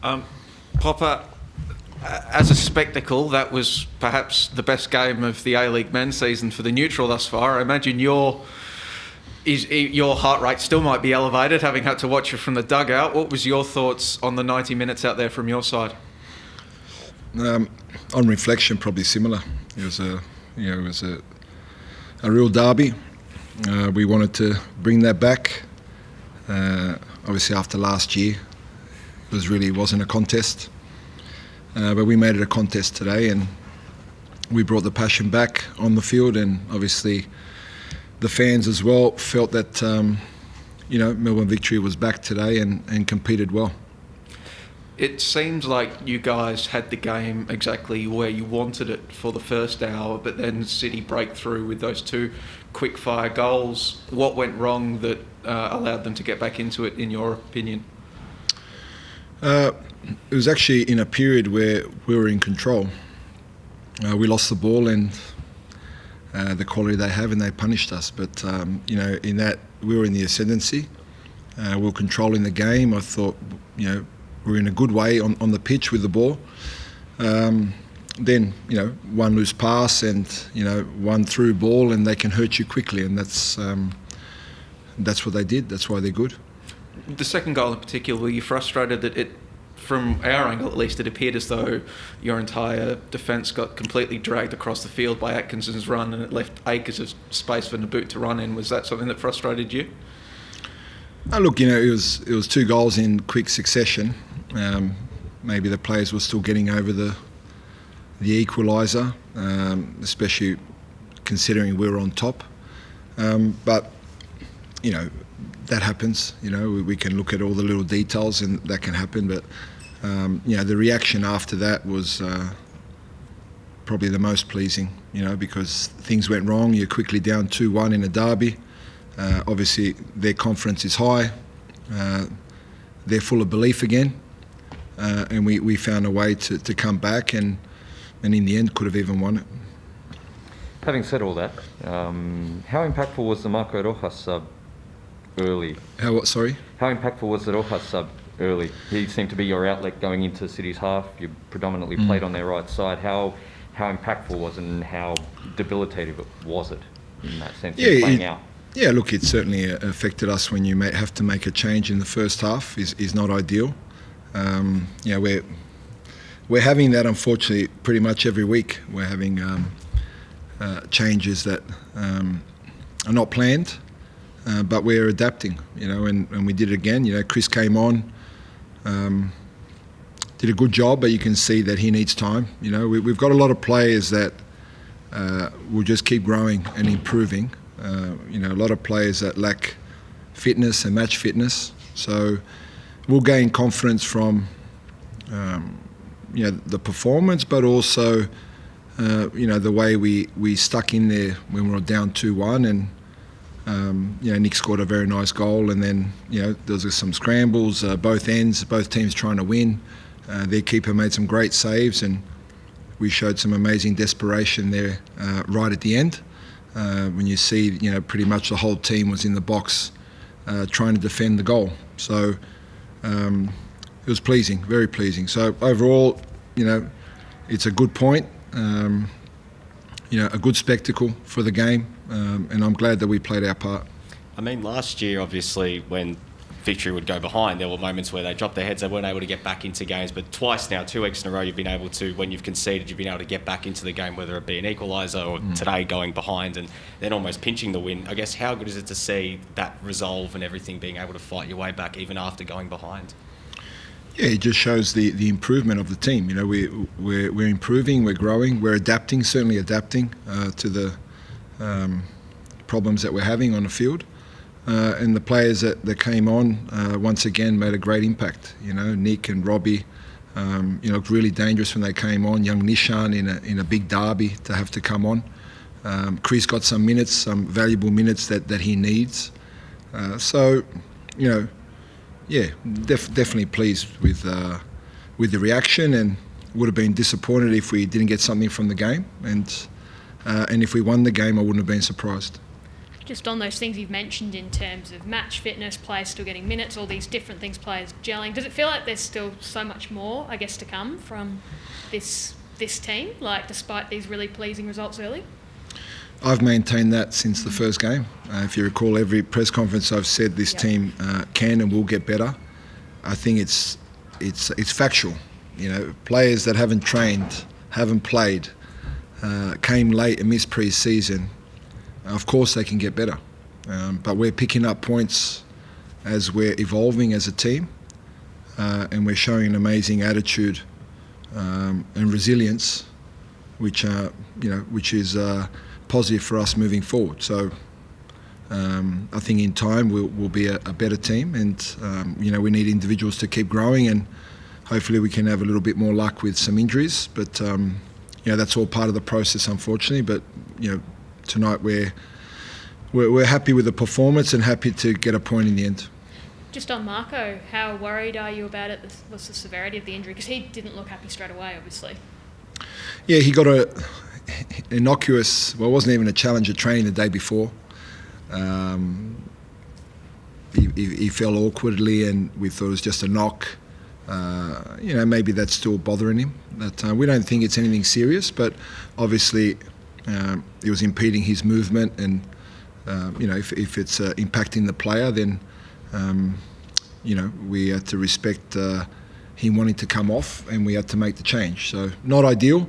Popper, as a spectacle, that was perhaps the best game of the A-League men's season for the neutral thus far. I imagine your heart rate still might be elevated, having had to watch it from the dugout. What was your thoughts on the 90 minutes out there from your side? On reflection, probably similar. It was a real derby. We wanted to bring that back. Obviously, after last year, it wasn't a contest. But we made it a contest today, and we brought the passion back on the field, and obviously the fans as well felt that Melbourne Victory was back today and competed well. It seems like you guys had the game exactly where you wanted it for the first hour, but then City break through with those two quick-fire goals. What went wrong that allowed them to get back into it, in your opinion? It was actually in a period where we were in control. We lost the ball and the quality they have, and they punished us. But in that we were in the ascendancy. We were controlling the game. I thought, we were in a good way on the pitch with the ball. Then, one loose pass and one through ball, and they can hurt you quickly, and that's what they did. That's why they're good. The second goal in particular, were you frustrated that from our angle at least, it appeared as though your entire defence got completely dragged across the field by Atkinson's run, and it left acres of space for Naboot to run in? Was that something that frustrated you? Look, it was two goals in quick succession. Maybe the players were still getting over the equaliser, especially considering we were on top. But that happens. We can look at all the little details, and that can happen. But the reaction after that was probably the most pleasing. Because things went wrong. You're quickly down 2-1 in a derby. Obviously, their confidence is high. They're full of belief again, and we found a way to come back, and in the end, could have even won it. Having said all that, how impactful was the Marco Rojas sub early? How impactful was the Rojas sub early? He seemed to be your outlet going into City's half. You predominantly played on their right side. How impactful was it, and how debilitative was it in that sense? Playing out. Yeah, look, it certainly affected us when you have to make a change in the first half. Is not ideal. We're having that, unfortunately, pretty much every week. We're having changes that are not planned, but we're adapting. And we did it again. Chris came on, did a good job, but you can see that he needs time. We've got a lot of players that will just keep growing and improving. A lot of players that lack fitness and match fitness. So we'll gain confidence from the performance, but also the way we stuck in there when we were down 2-1, and Nick scored a very nice goal, and then there was some scrambles, both ends, both teams trying to win. Their keeper made some great saves, and we showed some amazing desperation there right at the end. When you see, pretty much the whole team was in the box trying to defend the goal. So it was pleasing, very pleasing. So overall, it's a good point, a good spectacle for the game, and I'm glad that we played our part. I mean, last year, obviously, when Victory would go behind, there were moments where they dropped their heads, they weren't able to get back into games, but twice now, 2 weeks in a row, you've been able to, when you've conceded, you've been able to get back into the game, whether it be an equaliser or today going behind and then almost pinching the win. I guess, how good is it to see that resolve and everything, being able to fight your way back even after going behind? Yeah, it just shows the improvement of the team. We're improving, we're growing, we're adapting, certainly adapting to the problems that we're having on the field. And the players that came on once again made a great impact. Nick and Robbie, looked really dangerous when they came on. Young Nishan in a big derby to have to come on. Chris got some minutes, some valuable minutes that he needs. Definitely pleased with the reaction, and would have been disappointed if we didn't get something from the game. And if we won the game, I wouldn't have been surprised. Just on those things you've mentioned in terms of match fitness, players still getting minutes, all these different things, players gelling, does it feel like there's still so much more, I guess, to come from this team, like despite these really pleasing results early? I've maintained that since the first game. If you recall, every press conference I've said this team can and will get better. I think it's factual. You know, players that haven't trained, haven't played, came late and missed pre-season, of course they can get better. But we're picking up points as we're evolving as a team, and we're showing an amazing attitude and resilience, which is positive for us moving forward. So I think in time we'll be a better team, and we need individuals to keep growing, and hopefully we can have a little bit more luck with some injuries. But that's all part of the process, unfortunately. But tonight we're happy with the performance and happy to get a point in the end. Just on Marco, how worried are you about it? What's the severity of the injury? Because he didn't look happy straight away, obviously. Yeah, he got a innocuous, well, it wasn't even a challenge at training the day before. He fell awkwardly and we thought it was just a knock. Maybe that's still bothering him. But we don't think it's anything serious, but obviously it was impeding his movement, and if it's impacting the player, then we had to respect him wanting to come off, and we had to make the change. So not ideal,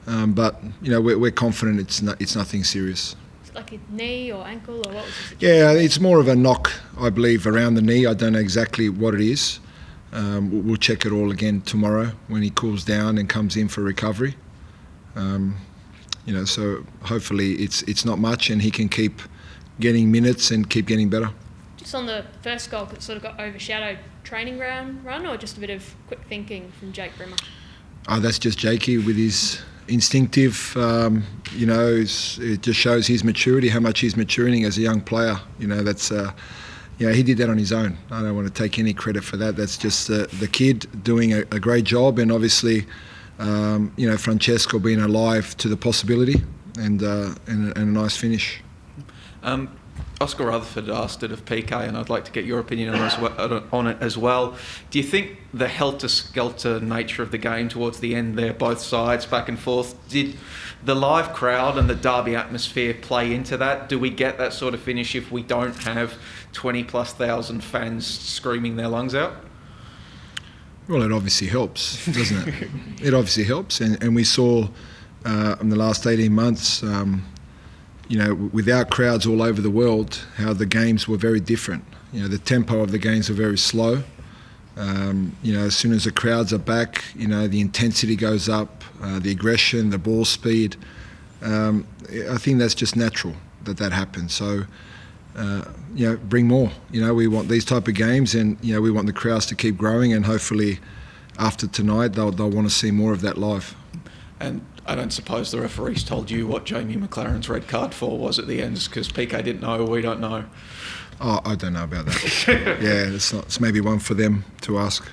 but we're confident it's nothing serious. Is it like a knee or ankle, or what was the situation? Yeah, it's more of a knock, I believe, around the knee. I don't know exactly what it is. We'll check it all again tomorrow when he cools down and comes in for recovery. So hopefully it's not much, and he can keep getting minutes and keep getting better. Just on the first goal, that sort of got overshadowed, training ground run, or just a bit of quick thinking from Jake Brimmer? That's just Jakey with his instinctive, it just shows his maturity, how much he's maturing as a young player. He did that on his own. I don't want to take any credit for that. That's just the kid doing a great job, and obviously, Francesco being alive to the possibility, and a nice finish. Oscar Rutherford asked it of PK, and I'd like to get your opinion on it as well. Do you think the helter-skelter nature of the game towards the end there, both sides, back and forth, did the live crowd and the derby atmosphere play into that? Do we get that sort of finish if we don't have 20+ thousand fans screaming their lungs out? Well, it obviously helps, doesn't it? It obviously helps, and we saw in the last 18 months, without crowds all over the world, how the games were very different. The tempo of the games are very slow. As soon as the crowds are back, the intensity goes up, the aggression, the ball speed. I think that's just natural that happens. So, bring more. We want these type of games, and we want the crowds to keep growing, and hopefully after tonight they'll want to see more of that live. And I don't suppose the referees told you what Jamie McLaren's red card for was at the end, because PK didn't know, or we don't know. Oh, I don't know about that. Yeah, it's maybe one for them to ask.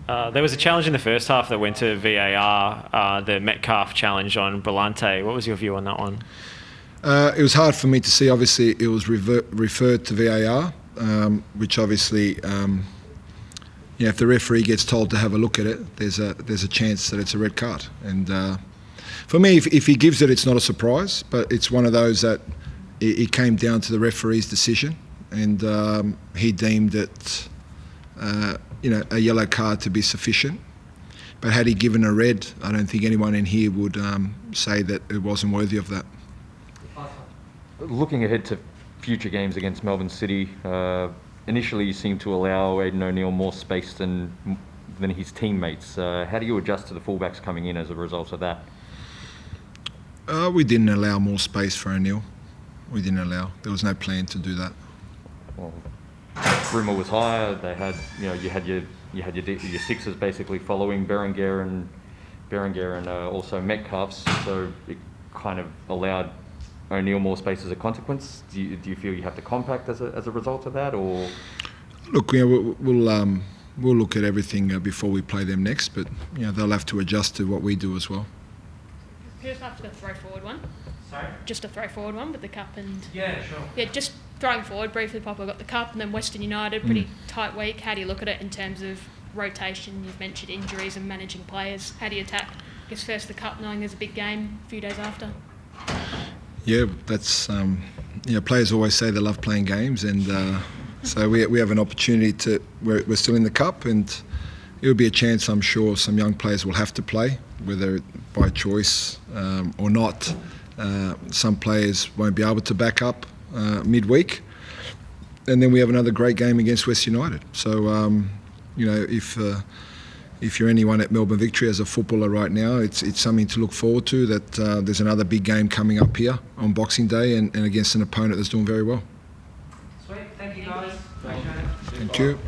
There was a challenge in the first half that went to VAR, the Metcalf challenge on Brillante. What was your view on that one? It was hard for me to see. Obviously, it was referred to VAR, which obviously, if the referee gets told to have a look at it, there's a chance that it's a red card. And for me, if he gives it, it's not a surprise. But it's one of those that it came down to the referee's decision, and he deemed it, a yellow card to be sufficient. But had he given a red, I don't think anyone in here would say that it wasn't worthy of that. Looking ahead to future games against Melbourne City, initially you seemed to allow Aidan O'Neill more space than his teammates. How do you adjust to the fullbacks coming in as a result of that? We didn't allow more space for O'Neill. We didn't allow. There was no plan to do that. Well, Brimmer was higher. They had, you had your sixers basically following Berenguer and also Metcalf's. So it kind of allowed O'Neill more space as a consequence. Do you feel you have to compact as a result of that, or? Look, we'll look at everything before we play them next, but they'll have to adjust to what we do as well. You just have to throw forward one. just a throw forward one with the cup and Yeah, sure. yeah, just throwing forward briefly. Papa got the cup, and then Western United pretty tight week. How do you look at it in terms of rotation? You've mentioned injuries and managing players. How do you attack? I guess first the cup, knowing there's a big game a few days after. Yeah, that's players always say they love playing games, and so we have an opportunity to. We're still in the cup, and it'll be a chance. I'm sure some young players will have to play, whether by choice or not. Some players won't be able to back up midweek, and then we have another great game against West United. So if you're anyone at Melbourne Victory as a footballer right now, it's something to look forward to. That there's another big game coming up here on Boxing Day, and against an opponent that's doing very well. Sweet, thank you guys. Thank you.